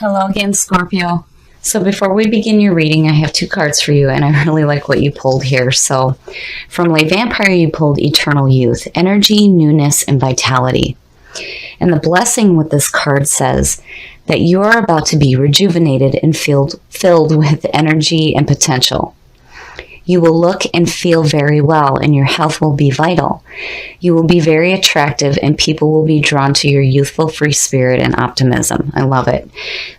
Hello again, Scorpio. So before we begin your reading, I have two cards for you, and I really like what you pulled here. So from Lay Vampire, you pulled Eternal Youth, Energy, Newness, and Vitality. And the blessing with this card says that you are about to be rejuvenated and filled with energy and potential. You will look and feel very well, and your health will be vital. You will be very attractive, and people will be drawn to your youthful free spirit and optimism. I love it.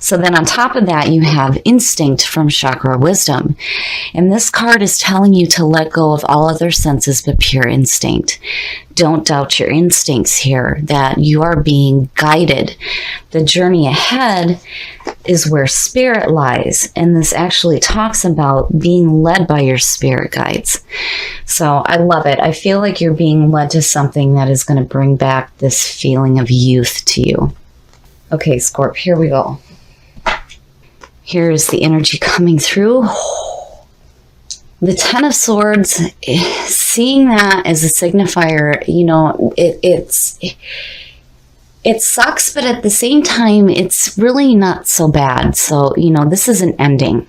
So then on top of that, you have Instinct from Chakra Wisdom. And this card is telling you to let go of all other senses but pure instinct. Don't doubt your instincts here, that you are being guided. The journey ahead is where spirit lies, and this actually talks about being led by your spirit guides. So I love it. I feel like you're being led to something that is going to bring back this feeling of youth to you. Okay, Scorp, here we go. Here is the energy coming through. The Ten of Swords, seeing that as a signifier, you know, it sucks, but at the same time, it's really not so bad. So, you know, this is an ending.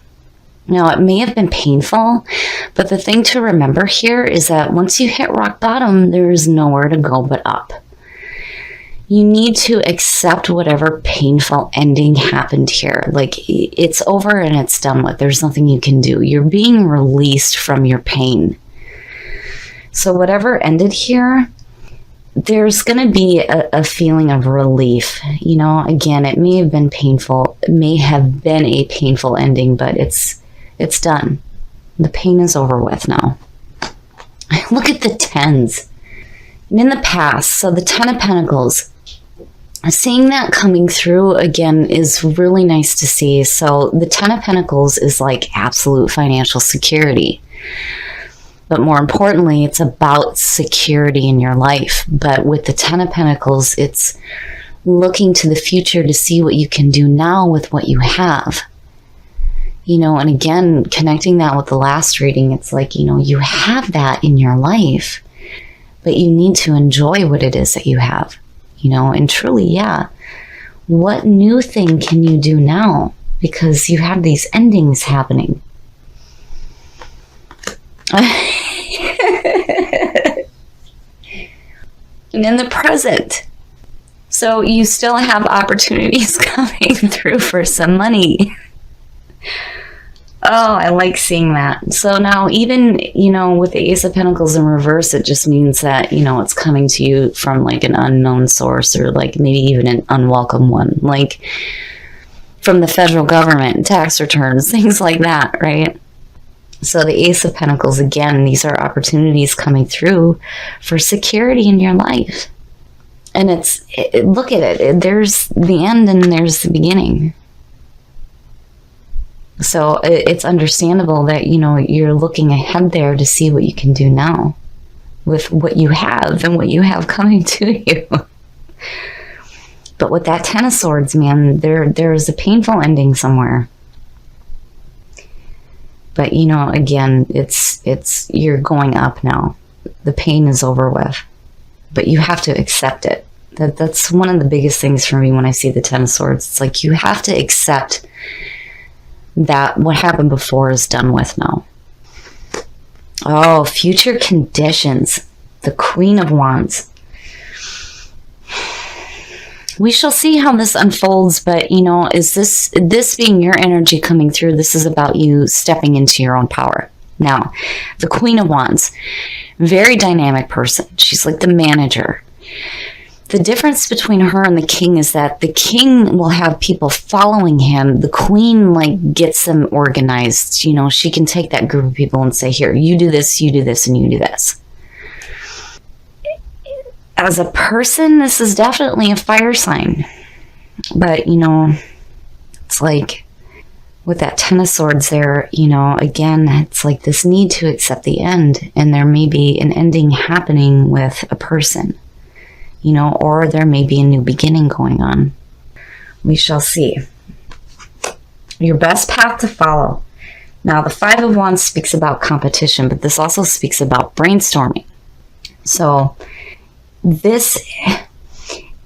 Now, it may have been painful, but the thing to remember here is that once you hit rock bottom, there is nowhere to go but up. You need to accept whatever painful ending happened here. Like, it's over and it's done with. There's nothing you can do. You're being released from your pain. So whatever ended here, there's going to be a feeling of relief. You know, again, it may have been painful. It may have been a painful ending, but it's done. The pain is over with now. Look at the tens. And in the past, so the Ten of Pentacles, seeing that coming through again is really nice to see. So the Ten of Pentacles is like absolute financial security. But more importantly, it's about security in your life. But with the Ten of Pentacles, it's looking to the future to see what you can do now with what you have. You know, and again, connecting that with the last reading, it's like, you know, you have that in your life, but you need to enjoy what it is that you have. You know, and truly, yeah, what new thing can you do now? Because you have these endings happening. And in the present, so you still have opportunities coming through for some money. Oh, I like seeing that. So now even, you know, with the Ace of Pentacles in reverse, it just means that, you know, it's coming to you from like an unknown source, or like maybe even an unwelcome one, like from the federal government, tax returns, things like that, right? So the Ace of Pentacles, again, these are opportunities coming through for security in your life. And look at it. There's the end and there's the beginning. So it's understandable that, you know, you're looking ahead there to see what you can do now with what you have and what you have coming to you. But with that Ten of Swords, man, there is a painful ending somewhere. But, you know, again, you're going up now. The pain is over with. But you have to accept it. That's one of the biggest things for me when I see the Ten of Swords. It's like you have to accept that what happened before is done with now. Oh, future conditions. The Queen of Wands. We shall see how this unfolds, but, you know, is this being your energy coming through? This is about you stepping into your own power. Now, the Queen of Wands, very dynamic person. She's like the manager. The difference between her and the King is that the King will have people following him. The Queen, like, gets them organized. You know, she can take that group of people and say, here, you do this, and you do this. As a person, this is definitely a fire sign. But, you know, it's like with that Ten of Swords there, you know, again, it's like this need to accept the end. And there may be an ending happening with a person, you know, or there may be a new beginning going on. We shall see. Your best path to follow. Now, the Five of Wands speaks about competition, but this also speaks about brainstorming. So this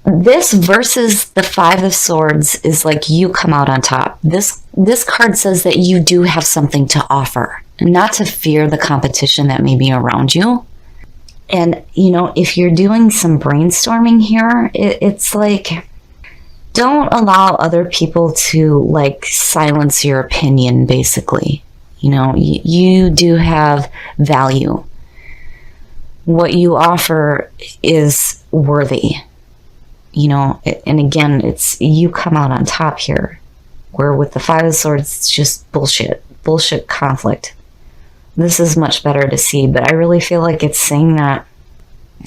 This versus the Five of Swords is like you come out on top. This card says that you do have something to offer, not to fear the competition that may be around you. And, you know, if you're doing some brainstorming here, it's like, don't allow other people to like silence your opinion, basically. You know, you do have value. What you offer is worthy. You know, and again, it's you come out on top here. Where with the Five of Swords, it's just bullshit conflict. This is much better to see, but I really feel like it's saying that,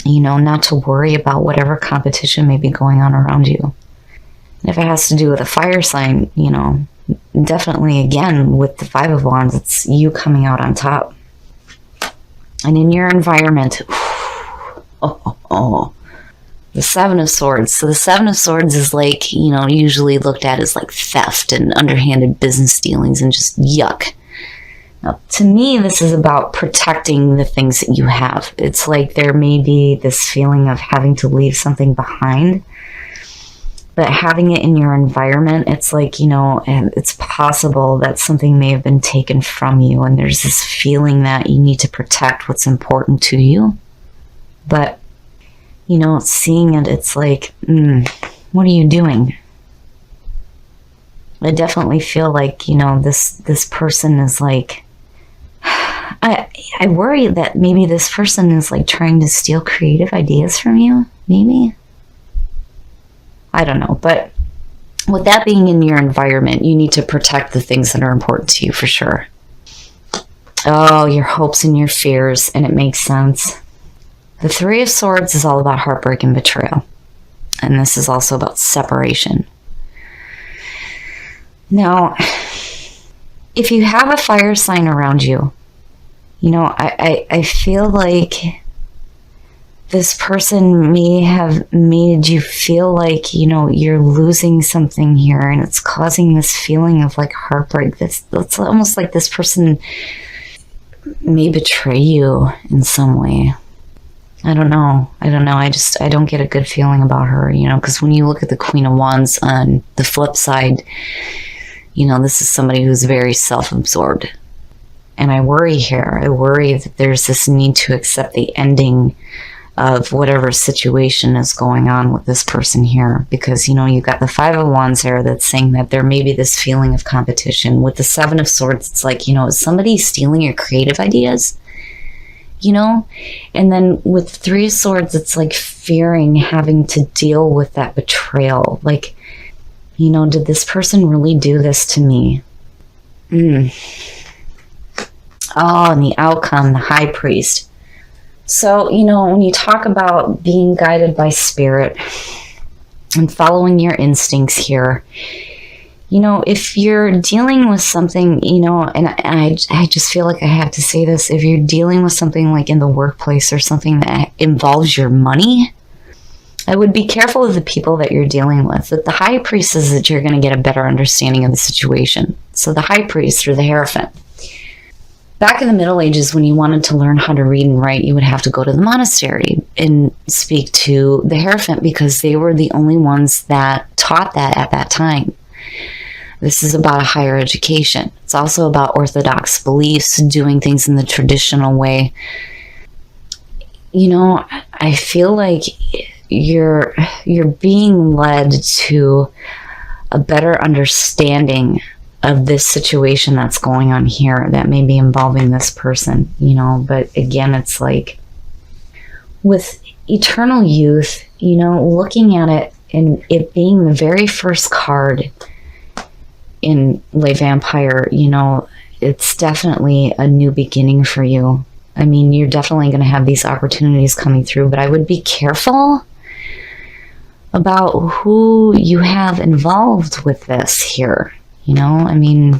you know, not to worry about whatever competition may be going on around you. And if it has to do with a fire sign, you know, definitely again with the Five of Wands, it's you coming out on top. And in your environment, the Seven of Swords. So the Seven of Swords is like, you know, usually looked at as like theft and underhanded business dealings and just yuck. Now, to me, this is about protecting the things that you have. It's like there may be this feeling of having to leave something behind, but having it in your environment, it's like, you know, and it's possible that something may have been taken from you, and there's this feeling that you need to protect what's important to you. But, you know, seeing it, it's like, what are you doing? I definitely feel like, you know, this person is like, I worry that maybe this person is like trying to steal creative ideas from you, maybe. I don't know, but with that being in your environment, you need to protect the things that are important to you for sure. Oh, your hopes and your fears, and it makes sense. The Three of Swords is all about heartbreak and betrayal, and this is also about separation. Now, if you have a fire sign around you, you know, I feel like this person may have made you feel like, you know, you're losing something here, and it's causing this feeling of like heartbreak. It's almost like this person may betray you in some way. I don't know. I don't get a good feeling about her, you know, because when you look at the Queen of Wands on the flip side, you know, this is somebody who's very self-absorbed. And I worry here. I worry that there's this need to accept the ending of whatever situation is going on with this person here. Because, you know, you got the Five of Wands here that's saying that there may be this feeling of competition. With the Seven of Swords, it's like, you know, is somebody stealing your creative ideas? You know? And then with Three of Swords, it's like fearing having to deal with that betrayal. Like, you know, did this person really do this to me? Oh, and the outcome, the High Priest. So, you know, when you talk about being guided by spirit and following your instincts here, you know, if you're dealing with something, you know, and I just feel like I have to say this, if you're dealing with something like in the workplace or something that involves your money, I would be careful of the people that you're dealing with. But the High Priest is that you're going to get a better understanding of the situation. So the High Priest or the Hierophant. Back in the Middle Ages, when you wanted to learn how to read and write, you would have to go to the monastery and speak to the Hierophant because they were the only ones that taught that at that time. This is about a higher education. It's also about orthodox beliefs, doing things in the traditional way. You know, I feel like you're being led to a better understanding of this situation that's going on here that may be involving this person, you know. But again, it's like with eternal youth, you know, looking at it and it being the very first card in Le Vampire, you know, it's definitely a new beginning for you. I mean, you're definitely going to have these opportunities coming through, but I would be careful about who you have involved with this here. You know, I mean,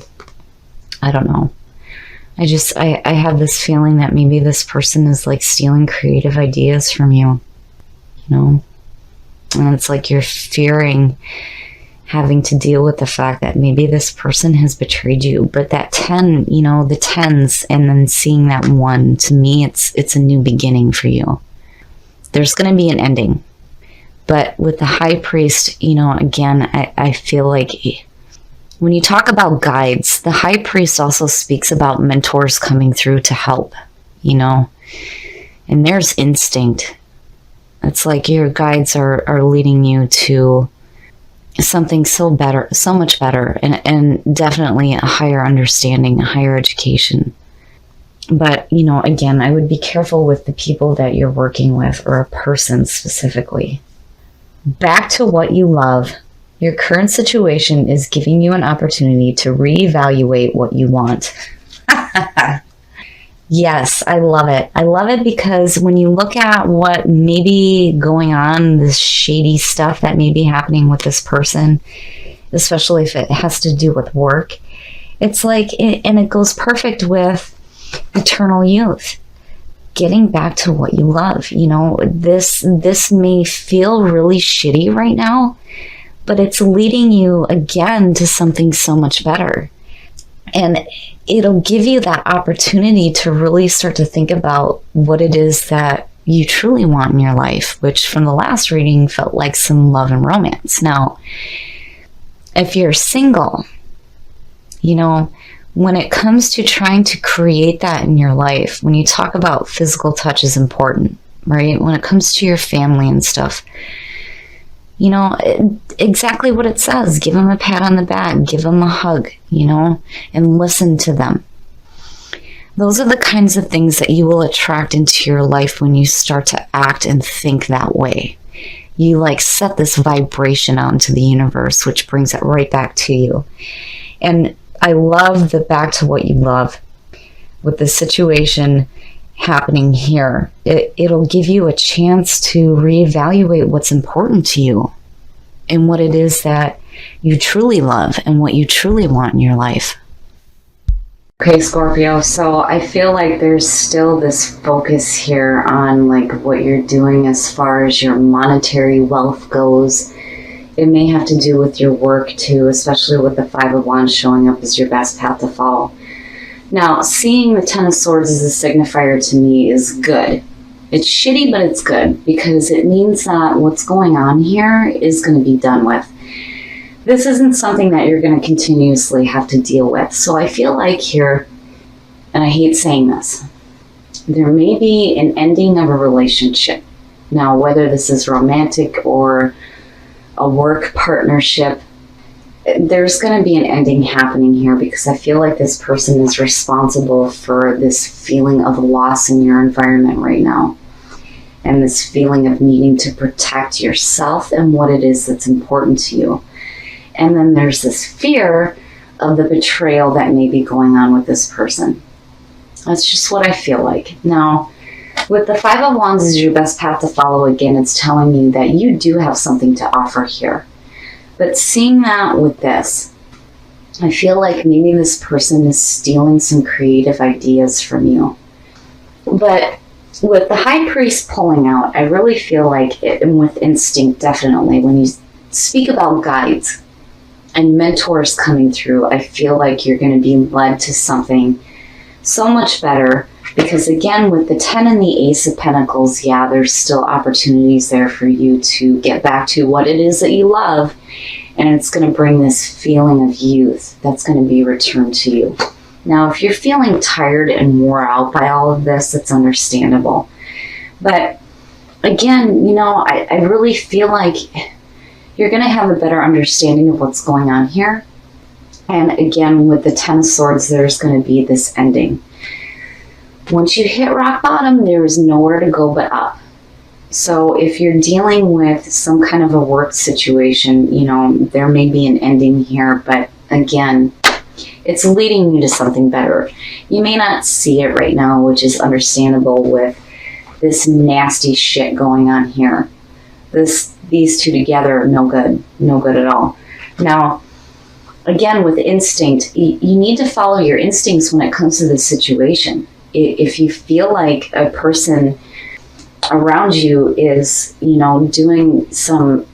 I don't know. I have this feeling that maybe this person is like stealing creative ideas from you, you know, and it's like you're fearing having to deal with the fact that maybe this person has betrayed you. But that 10, you know, the 10s and then seeing that 1, to me, it's a new beginning for you. There's going to be an ending. But with the high priest, again, I feel like when you talk about guides, the high priest also speaks about mentors coming through to help, and there's instinct. It's like your guides are leading you to something so much better, and definitely a higher understanding, a higher education. But, again, I would be careful with the people that you're working with, or a person specifically. Back to what you love. Your current situation is giving you an opportunity to reevaluate what you want. Yes, I love it. I love it because when you look at what may be going on, this shady stuff that may be happening with this person, especially if it has to do with work, it's like, and it goes perfect with eternal youth. Getting back to what you love. This may feel really shitty right now, but it's leading you again to something so much better. And it'll give you that opportunity to really start to think about what it is that you truly want in your life, which from the last reading felt like some love and romance. Now, if you're single, when it comes to trying to create that in your life, when you talk about physical touch is important, right? When it comes to your family and stuff, exactly what it says. Give them a pat on the back, give them a hug, and listen to them. Those are the kinds of things that you will attract into your life when you start to act and think that way. You set this vibration out into the universe, which brings it right back to you. And I love the back to what you love with the situation happening here. It'll give you a chance to reevaluate what's important to you and what it is that you truly love and what you truly want in your life. Okay, Scorpio, so I feel like there's still this focus here on what you're doing as far as your monetary wealth goes. It may have to do with your work too, especially with the Five of Wands showing up as your best path to follow. Now, seeing the Ten of Swords as a signifier to me is good. It's shitty, but it's good because it means that what's going on here is going to be done with. This isn't something that you're going to continuously have to deal with. So I feel like here, and I hate saying this, there may be an ending of a relationship. Now, whether this is romantic or a work partnership, there's going to be an ending happening here because I feel like this person is responsible for this feeling of loss in your environment right now. And this feeling of needing to protect yourself and what it is that's important to you. And then there's this fear of the betrayal that may be going on with this person. That's just what I feel like. Now, with the Five of Wands as your best path to follow, again, it's telling you that you do have something to offer here. But seeing that with this, I feel like maybe this person is stealing some creative ideas from you. But with the High Priest pulling out, I really feel like, and with instinct definitely, when you speak about guides and mentors coming through, I feel like you're going to be led to something so much better. Because again, with the 10 and the Ace of Pentacles, yeah, there's still opportunities there for you to get back to what it is that you love. And it's going to bring this feeling of youth that's going to be returned to you. Now, if you're feeling tired and wore out by all of this, it's understandable. But again, I really feel like you're going to have a better understanding of what's going on here. And again, with the 10 of Swords, there's going to be this ending. Once you hit rock bottom, there is nowhere to go but up. So if you're dealing with some kind of a work situation, there may be an ending here, but again, it's leading you to something better. You may not see it right now, which is understandable with this nasty shit going on here. These two together, no good at all. Now, again, with instinct, you need to follow your instincts when it comes to this situation. If you feel like a person around you is, doing some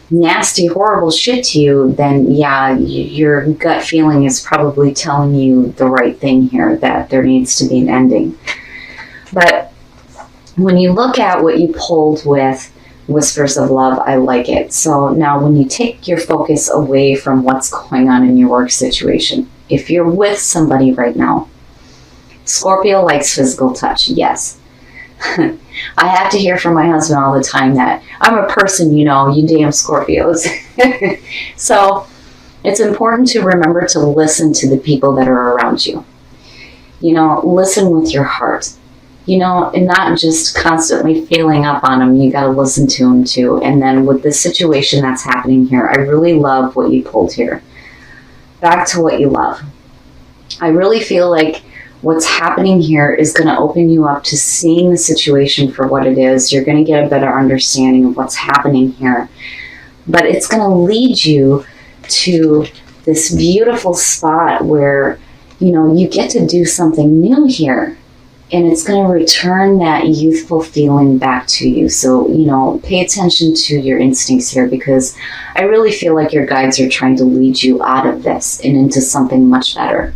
nasty, horrible shit to you, then yeah, your gut feeling is probably telling you the right thing here, that there needs to be an ending. But when you look at what you pulled with Whispers of love, I like it. So now when you take your focus away from what's going on in your work situation, if you're with somebody right now, Scorpio likes physical touch, yes. I have to hear from my husband all the time that I'm a person, you damn Scorpios. So it's important to remember to listen to the people that are around you. Listen with your heart. And not just constantly feeling up on them. You got to listen to them too. And then with the situation that's happening here, I really love what you pulled here. Back to what you love. I really feel like what's happening here is going to open you up to seeing the situation for what it is. You're going to get a better understanding of what's happening here. But it's going to lead you to this beautiful spot where, you get to do something new here. And it's going to return that youthful feeling back to you. So, pay attention to your instincts here, because I really feel like your guides are trying to lead you out of this and into something much better.